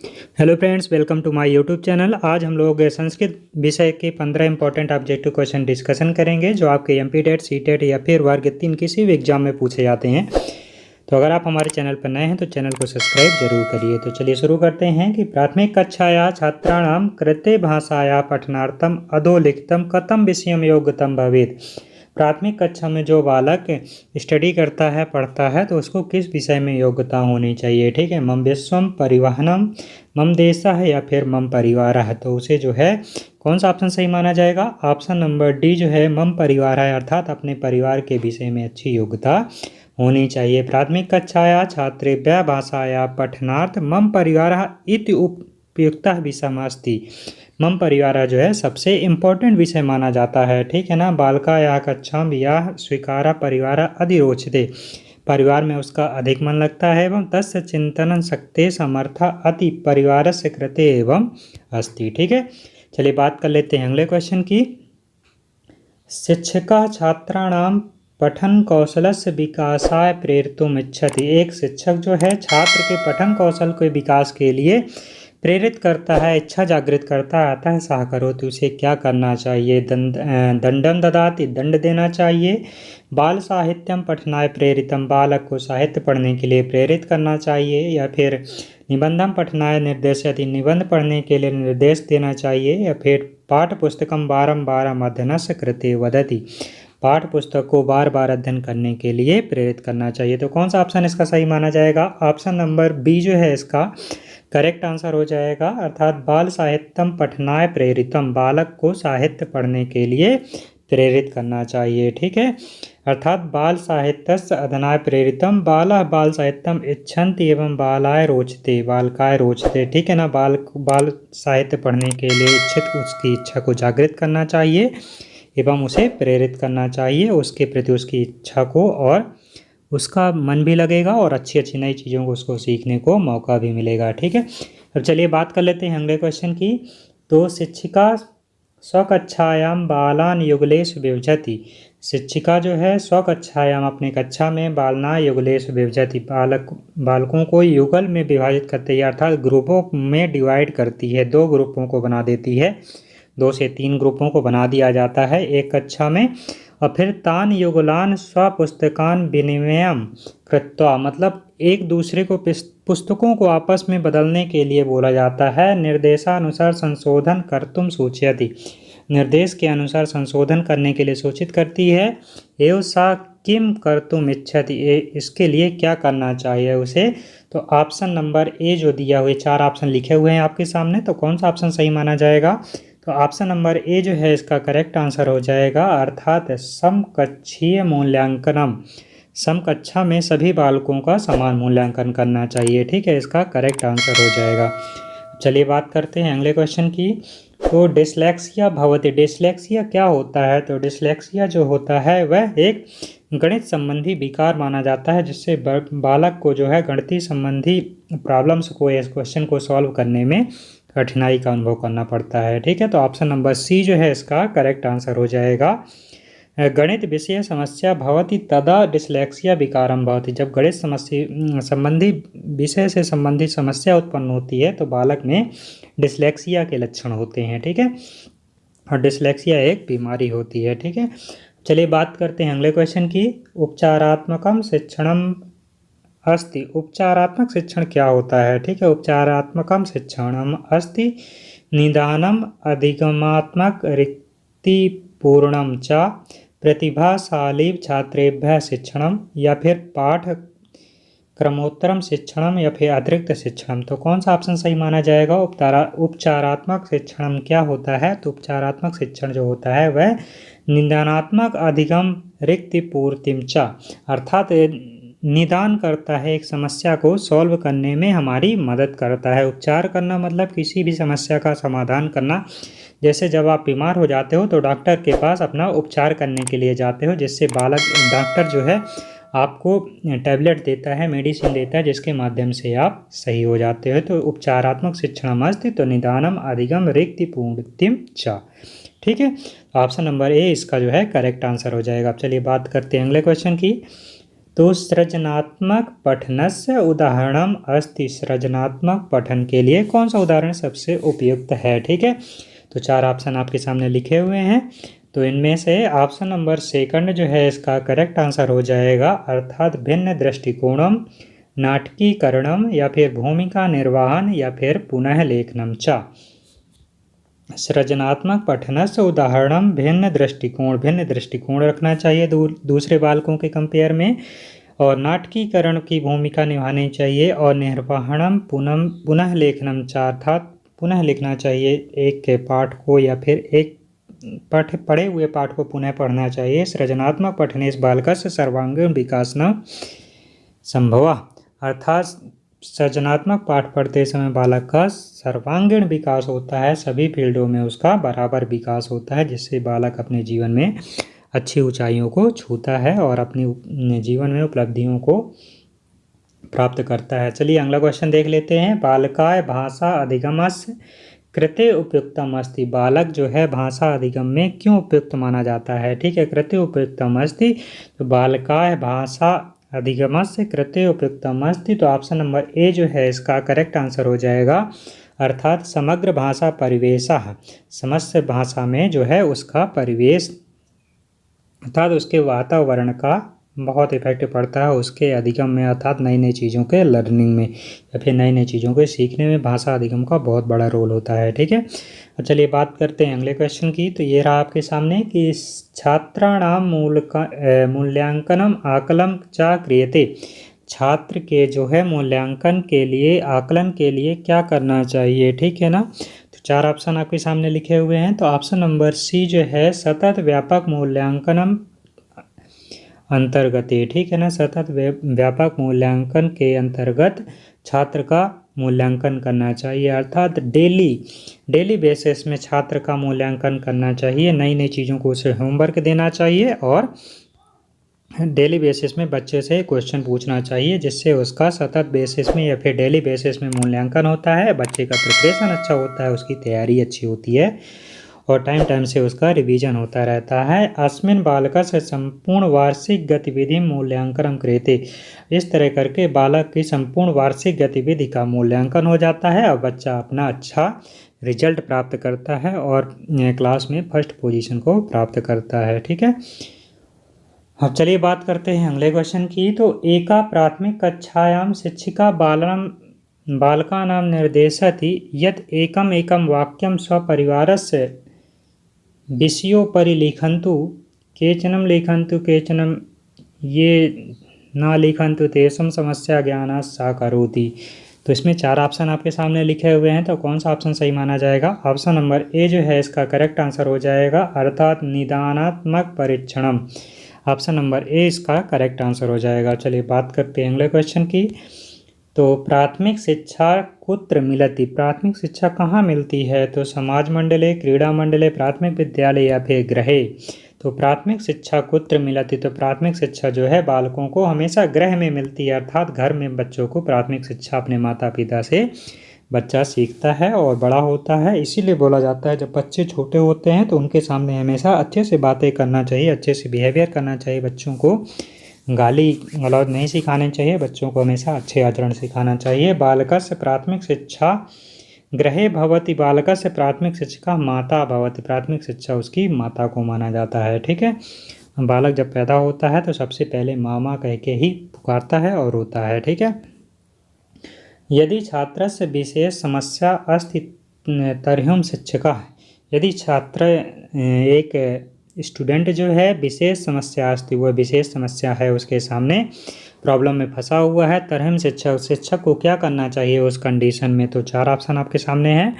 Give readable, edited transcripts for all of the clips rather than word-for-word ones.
Hello friends, welcome to my YouTube channel. आज हम लोग संस्कृत विषय के 15 इंपॉर्टेंट ऑब्जेक्टिव क्वेश्चन डिस्कशन करेंगे जो आपके एमपी टेट, सी टेट या फिर वर्ग 3 किसी भी एग्जाम में पूछे जाते हैं। तो अगर आप हमारे चैनल पर नए हैं तो चैनल को सब्सक्राइब जरूर करिए। तो चलिए शुरू करते हैं कि प्राथमिक कक्षाया छात्राणां कृते भाषाया पठनार्थम अधोलिखितं कथं विषयं योग्यतं भवेत्। प्राथमिक कक्षा में जो बालक स्टडी करता है, पढ़ता है, तो उसको किस विषय में योग्यता होनी चाहिए। ठीक है, मम विश्वम परिवहनम, मम देशः या फिर मम परिवार है। तो उसे जो है कौन सा ऑप्शन सही माना जाएगा? ऑप्शन नंबर डी जो है मम परिवार है, अर्थात अपने परिवार के विषय में अच्छी योग्यता होनी चाहिए। प्राथमिक कक्षाया छात्रेभ्यः भाषाया पठनार्थ मम परिवारः इति उपयुक्तः विषयमस्ति। मम परिवार जो है सबसे इम्पोर्टेंट विषय माना जाता है। ठीक है ना। बालकाया कक्षाम यह स्वीकारा परिवार अधिरोचते, परिवार में उसका अधिक मन लगता है। एवं तस्य चिंतन शक्ति समर्था अति परिवार से कृते एवं अस्ति। ठीक है, चलिए बात कर लेते हैं अगले क्वेश्चन की। शिक्षिका छात्राणाम पठन कौशलस्य विकासाय प्रेरितुम इच्छति। एक शिक्षक जो है छात्र के पठन कौशल के विकास के लिए प्रेरित करता है, इच्छा जागृत करता है। अतः सह करोति, उसे क्या करना चाहिए? दंडम ददाति, दंड देना चाहिए। बाल साहित्यम पठनाय प्रेरितम, बालक को साहित्य पढ़ने के लिए प्रेरित करना चाहिए। या फिर निबंधम पठनाय निर्देशयति, निबंध पढ़ने के लिए निर्देश देना चाहिए। या फिर पाठ पुस्तकम बारंबार अध्ययनस्य कृते वदति, पाठ पुस्तक को बार बार अध्ययन करने के लिए प्रेरित करना चाहिए। तो कौन सा ऑप्शन इसका सही माना जाएगा? ऑप्शन नंबर बी जो है इसका करेक्ट आंसर हो जाएगा, अर्थात बाल साहित्यम पठनाय प्रेरितम, बालक को साहित्य पढ़ने के लिए प्रेरित करना चाहिए। ठीक है, अर्थात बाल साहित्यस्य अध्ययनाय प्रेरितम, बालः बाल साहित्यम इच्छन्ति एवं बालाय रोचते, बालकाय रोचते। ठीक है ना, बाल साहित्य पढ़ने के लिए इच्छित उसकी इच्छा को जागृत करना चाहिए एवं उसे प्रेरित करना चाहिए, उसके प्रति उसकी इच्छा को, और उसका मन भी लगेगा और अच्छी अच्छी नई चीज़ों को उसको सीखने को मौका भी मिलेगा। ठीक है, अब चलिए बात कर लेते हैं अगले क्वेश्चन की। तो शिक्षिका स्वकक्षायाम बालान युगलेषु विभजति। शिक्षिका जो है स्वकक्षायाम अपने कक्षा में बालना युगलेषु विभजति, बालकों को युगल में विभाजित करती है, अर्थात ग्रुपों में डिवाइड करती है। 2 ग्रुपों को बना देती है, 2 से 3 ग्रुपों को बना दिया जाता है एक कक्षा में। और फिर तान युगलान स्वपुस्तकान विनिमयम कृत्वा, मतलब एक दूसरे को पुस्तकों को आपस में बदलने के लिए बोला जाता है। निर्देशानुसार संशोधन कर्तुम सूचयति, निर्देश के अनुसार संशोधन करने के लिए सूचित करती है। एवं सा किम कर्तुम इच्छति, इसके लिए क्या करना चाहिए उसे? तो ऑप्शन नंबर ए जो दिया हुए 4 ऑप्शन लिखे हुए हैं आपके सामने, तो कौन सा ऑप्शन सही माना जाएगा? तो ऑप्शन नंबर ए जो है इसका करेक्ट आंसर हो जाएगा, अर्थात समकक्षीय मूल्यांकनम, समकक्षा में सभी बालकों का समान मूल्यांकन करना चाहिए। ठीक है, इसका करेक्ट आंसर हो जाएगा। चलिए बात करते हैं अगले क्वेश्चन की। तो डिस्लेक्सिया भवति, डिस्लेक्सिया क्या होता है? तो डिस्लेक्सिया जो होता है वह एक गणित संबंधी विकार माना जाता है, जिससे बालक को जो है गणितीय संबंधी प्रॉब्लम्स को, इस क्वेश्चन को सॉल्व करने में कठिनाई का अनुभव करना पड़ता है। ठीक है, तो ऑप्शन नंबर सी जो है इसका करेक्ट आंसर हो जाएगा। गणित विषय समस्या भवति तदा डिस्लेक्सिया विकारम भवति, जब गणित समस्या संबंधी विषय से संबंधित समस्या उत्पन्न होती है तो बालक में डिस्लेक्सिया के लक्षण होते हैं। ठीक है, और डिस्लेक्सिया एक बीमारी होती है। ठीक है, चलिए बात करते हैं अगले क्वेश्चन की। उपचारात्मकम शिक्षणम अस्ति, उपचारात्मक शिक्षण क्या होता है? ठीक है, उपचारात्मकम शिक्षणम अस्ति निदानम अधिगमात्मक रिक्तिपूर्णम च प्रतिभाशाली छात्रेभ्यः शिक्षणम, या फिर पाठ क्रमोत्तरम शिक्षणम, या फिर अतिरिक्त शिक्षणम। तो कौन सा ऑप्शन सही माना जाएगा? उपचारात्मक शिक्षण क्या होता है? तो उपचारात्मक शिक्षण जो होता है वह निदानात्मक अधिगम रिक्ति पूर्तिम च, अर्थात निदान करता है, एक समस्या को सॉल्व करने में हमारी मदद करता है। उपचार करना मतलब किसी भी समस्या का समाधान करना। जैसे जब आप बीमार हो जाते हो तो डॉक्टर के पास अपना उपचार करने के लिए जाते हो, जिससे डॉक्टर जो है आपको टैबलेट देता है, मेडिसिन देता है, जिसके माध्यम से आप सही हो जाते हो। तो उपचारात्मक शिक्षणमस्ति तो निदानम अधिगम रिक्ति पूर्तिम च। ठीक है, ऑप्शन नंबर ए इसका जो है करेक्ट आंसर हो जाएगा। अब चलिए बात करते हैं अगले क्वेश्चन की। तो सृजनात्मक पठनस्य उदाहरणम अस्ति, सृजनात्मक पठन के लिए कौन सा उदाहरण सबसे उपयुक्त है। ठीक है, तो 4 ऑप्शन आपके सामने लिखे हुए हैं। तो इनमें से ऑप्शन नंबर सेकंड जो है इसका करेक्ट आंसर हो जाएगा, अर्थात भिन्न दृष्टिकोणम, नाटकीकरणम, या फिर भूमिका निर्वहन, या फिर पुनः लेखनम च। सृजनात्मक पठनस्य उदाहरणम भिन्न दृष्टिकोण रखना चाहिए दूसरे बालकों के कंपेयर में, और नाटकीकरण की भूमिका निभानी चाहिए, और निर्वहनम पुनः लेखनम च, अर्थात पुनः लिखना चाहिए एक के पाठ को, या फिर एक पढ़े हुए पाठ को पुनः पढ़ना चाहिए। सृजनात्मक पठनेश बालकस्य सर्वांगीण विकासना संभवा, अर्थात सृजनात्मक पाठ पढ़ते समय बालक का सर्वांगीण विकास होता है, सभी फील्डों में उसका बराबर विकास होता है, जिससे बालक अपने जीवन में अच्छी ऊंचाइयों को छूता है और अपने जीवन में उपलब्धियों को प्राप्त करता है। चलिए अगला क्वेश्चन देख लेते हैं। बालकाय भाषा अधिगमस्य कृते उपयुक्तम अस्ति, बालक जो है भाषा अधिगम में क्यों उपयुक्त माना जाता है। ठीक है, कृते उपयुक्तम अस्ति, तो बालकाय भाषा अधिगमस्य कृते उपयुक्तम अस्ति, तो ऑप्शन नंबर ए जो है इसका करेक्ट आंसर हो जाएगा, अर्थात समग्र भाषा परिवेशः, समस्त भाषा में जो है उसका परिवेश अर्थात उसके वातावरण का बहुत इफेक्ट पड़ता है उसके अधिगम में, अर्थात नई नई चीज़ों के लर्निंग में या फिर नई नई चीज़ों को सीखने में भाषा अधिगम का बहुत बड़ा रोल होता है। ठीक है, तो चलिए बात करते हैं अगले क्वेश्चन की। तो ये रहा आपके सामने कि छात्राणाम मूल्यांकनम आकलन च क्रियते, छात्र के जो है मूल्यांकन के लिए आकलन के लिए क्या करना चाहिए। ठीक है ना, तो 4 ऑप्शन आपके सामने लिखे हुए हैं। तो ऑप्शन नंबर सी जो है सतत व्यापक मूल्यांकनम अंतर्गत, ठीक है ना, सतत व्यापक मूल्यांकन के अंतर्गत छात्र का मूल्यांकन करना चाहिए, अर्थात डेली बेसिस में छात्र का मूल्यांकन करना चाहिए, नई नई चीज़ों को उसे होमवर्क देना चाहिए और डेली बेसिस में बच्चे से क्वेश्चन पूछना चाहिए, जिससे उसका सतत बेसिस में या फिर डेली बेसिस में मूल्यांकन होता है, बच्चे का प्रिपरेशन अच्छा होता है, उसकी तैयारी अच्छी होती है और टाइम से उसका रिवीजन होता रहता है। अस्मिन् बालकस्य संपूर्ण वार्षिक गतिविधि मूल्यांकन क्रियते, इस तरह करके बालक की संपूर्ण वार्षिक गतिविधि का मूल्यांकन हो जाता है और बच्चा अपना अच्छा रिजल्ट प्राप्त करता है और क्लास में फर्स्ट पोजीशन को प्राप्त करता है। ठीक है, अब चलिए बात करते हैं अगले क्वेश्चन की। तो एका प्राथमिक कक्षायां शिक्षिका बालकानां निर्देशति यत् एकम वाक्यं स्वपरिवारस्य विषयोपरि लिखन्तु, केचनं लिखन्तु केचनं ये न लिखन्तु तेषां समस्या ज्ञानात् सा करोति। तो इसमें 4 ऑप्शन आपके सामने लिखे हुए हैं, तो कौन सा ऑप्शन सही माना जाएगा। ऑप्शन नंबर ए जो है इसका करेक्ट आंसर हो जाएगा, अर्थात निदानात्मक परीक्षणम, ऑप्शन नंबर ए इसका करेक्ट आंसर हो जाएगा। चलिए बात करते हैं अगले क्वेश्चन की। तो प्राथमिक शिक्षा कुत्र मिलति, प्राथमिक शिक्षा कहाँ मिलती है। तो समाज मंडले, क्रीड़ा मंडले, प्राथमिक विद्यालय या फिर गृहे। तो प्राथमिक शिक्षा कुत्र मिलति, तो प्राथमिक शिक्षा जो है बालकों को हमेशा गृह में मिलती है, अर्थात घर में बच्चों को प्राथमिक शिक्षा अपने माता पिता से बच्चा सीखता है और बड़ा होता है। इसीलिए बोला जाता है जब बच्चे छोटे होते हैं तो उनके सामने हमेशा अच्छे से बातें करना चाहिए, अच्छे से बिहेवियर करना चाहिए, बच्चों को गाली गलौज नहीं सिखाने चाहिए, बच्चों को हमेशा अच्छे आचरण सिखाना चाहिए। बालकस्य प्राथमिक शिक्षा गृहे भवति, बालकस्य प्राथमिक शिक्षा माता भवति, प्राथमिक शिक्षा उसकी माता को माना जाता है। ठीक है, बालक जब पैदा होता है तो सबसे पहले मामा कह के ही पुकारता है और रोता है। ठीक है, यदि छात्रस्य विशेष समस्या अस्ति तर्हि शिक्षकः, यदि छात्र एक स्टूडेंट जो है विशेष समस्या अस्ति, वह विशेष समस्या है उसके सामने, प्रॉब्लम में फंसा हुआ है, तरह शिक्षक को क्या करना चाहिए उस कंडीशन में। तो 4 ऑप्शन आपके सामने हैं,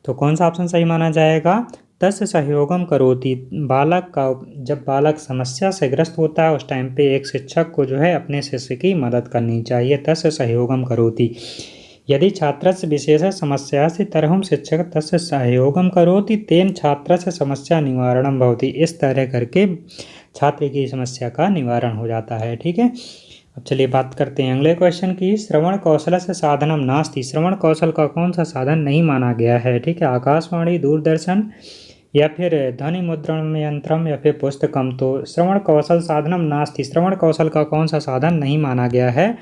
तो कौन सा ऑप्शन सही माना जाएगा। तस्य सहयोगम करोति, बालक का जब बालक समस्या से ग्रस्त होता है उस टाइम पे एक शिक्षक को जो है अपने शिष्य की मदद करनी चाहिए। तस्य सहयोगम करोति, यदि छात्रस्य विशेष समस्या से तरह शिक्षक तस्य सहयोगम करोति तेन छात्रस्य समस्या निवारणम भवति, इस तरह करके छात्र की समस्या का निवारण हो जाता है। ठीक है, अब चलिए बात करते हैं अगले क्वेश्चन की। श्रवण कौशल से साधनम नास्ति, श्रवण कौशल का कौन सा साधन नहीं माना गया है। ठीक है, आकाशवाणी, दूरदर्शन या फिर ध्वनि मुद्रण यंत्रम या फिर पुस्तकम। तो श्रवण कौशल साधनम नास्ति, श्रवण कौशल का कौन सा साधन नहीं माना गया है?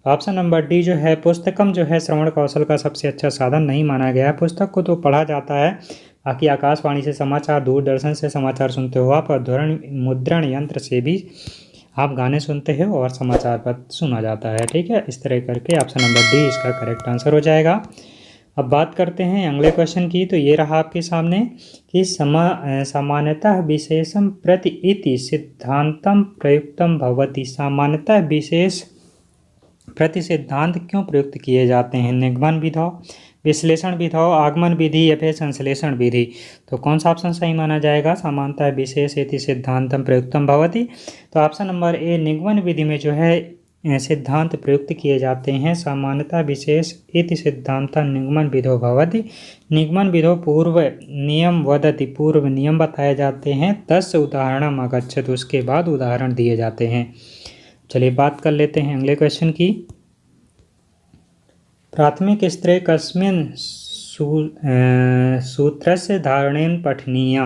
ऑप्शन नंबर डी जो है पुस्तकम जो है श्रवण कौशल का सबसे अच्छा साधन नहीं माना गया है। पुस्तक को तो पढ़ा जाता है, बाकी आकाशवाणी से समाचार, दूरदर्शन से समाचार सुनते हो आप, और ध्वनि मुद्रण यंत्र से भी आप गाने सुनते हो और समाचार पत्र सुना जाता है। ठीक है, इस तरह करके ऑप्शन नंबर डी इसका करेक्ट आंसर हो जाएगा। अब बात करते हैं अगले क्वेश्चन की। तो ये रहा आपके सामने कि सामान्यतः विशेषम प्रति इति सिद्धांतम प्रयुक्तम भवति। सामान्यतः विशेष प्रति सिद्धांत क्यों प्रयुक्त किए जाते हैं? निगमन विधौ, विश्लेषण विधौ, आगमन विधि या फिर संश्लेषण विधि। तो कौन सा ऑप्शन सही माना जाएगा? सामान्यतः विशेष इति सिद्धांतम प्रयुक्तम भवति। तो ऑप्शन नंबर ए निगमन विधि में जो है सिद्धांत प्रयुक्त किए जाते हैं। सामान्यतः विशेष इति सिद्धांत निगमन विधो भवति। निगमन विधो पूर्व नियम वदति, पूर्व नियम बताए जाते हैं। तस्य उदाहरणम अगच्छत, उसके बाद उदाहरण दिए जाते हैं। चलिए बात कर लेते हैं अगले क्वेश्चन की। प्राथमिक स्तरे कस्मिन् सूत्रस्य धारणेन पठनीया।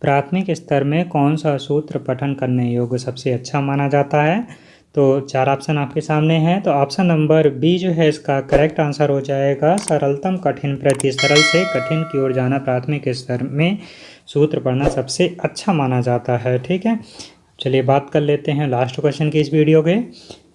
प्राथमिक स्तर में कौन सा सूत्र पठन करने योग्य सबसे अच्छा माना जाता है? तो 4 ऑप्शन आपके सामने हैं। तो ऑप्शन नंबर बी जो है इसका करेक्ट आंसर हो जाएगा सरलतम कठिन प्रति। सरल से कठिन की ओर जाना प्राथमिक स्तर में सूत्र पढ़ना सबसे अच्छा माना जाता है। ठीक है, चलिए बात कर लेते हैं लास्ट क्वेश्चन की इस वीडियो के।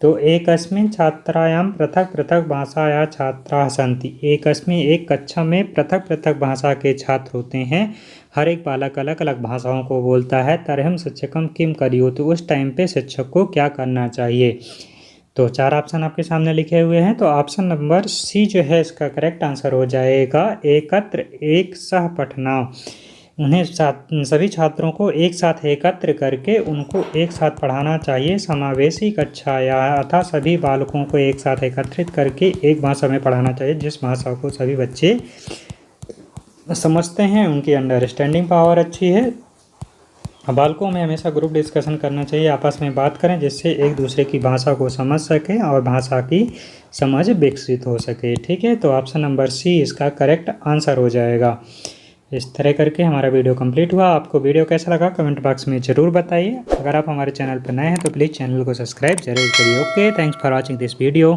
तो एकस्मिन् छात्रायां पृथक पृथक भाषाया छात्राः सन्ति। एक कक्षा में पृथक पृथक भाषा के छात्र होते हैं, हर एक बालक अलग अलग भाषाओं को बोलता है। तर्हि शिक्षकम किम करियो, तो उस टाइम पे शिक्षक को क्या करना चाहिए? तो 4 ऑप्शन आपके सामने लिखे हुए हैं। तो ऑप्शन नंबर सी जो है इसका करेक्ट आंसर हो जाएगा एकत्र एक सह पठनाव। उन्हें सभी छात्रों को एक साथ एकत्र करके उनको एक साथ पढ़ाना चाहिए। समावेशी कक्षा या अर्थात सभी बालकों को एक साथ एकत्रित करके एक भाषा में पढ़ाना चाहिए, जिस भाषा को सभी बच्चे समझते हैं, उनकी अंडरस्टैंडिंग पावर अच्छी है। बालकों में हमेशा ग्रुप डिस्कशन करना चाहिए, आपस में बात करें, जिससे एक दूसरे की भाषा को समझ सकें और भाषा की समझ विकसित हो सके। ठीक है, तो ऑप्शन नंबर सी इसका करेक्ट आंसर हो जाएगा। इस तरह करके हमारा वीडियो कंप्लीट हुआ। आपको वीडियो कैसा लगा कमेंट बॉक्स में ज़रूर बताइए। अगर आप हमारे चैनल पर नए हैं तो प्लीज़ चैनल को सब्सक्राइब जरूर करिए। Okay, thanks for watching this video.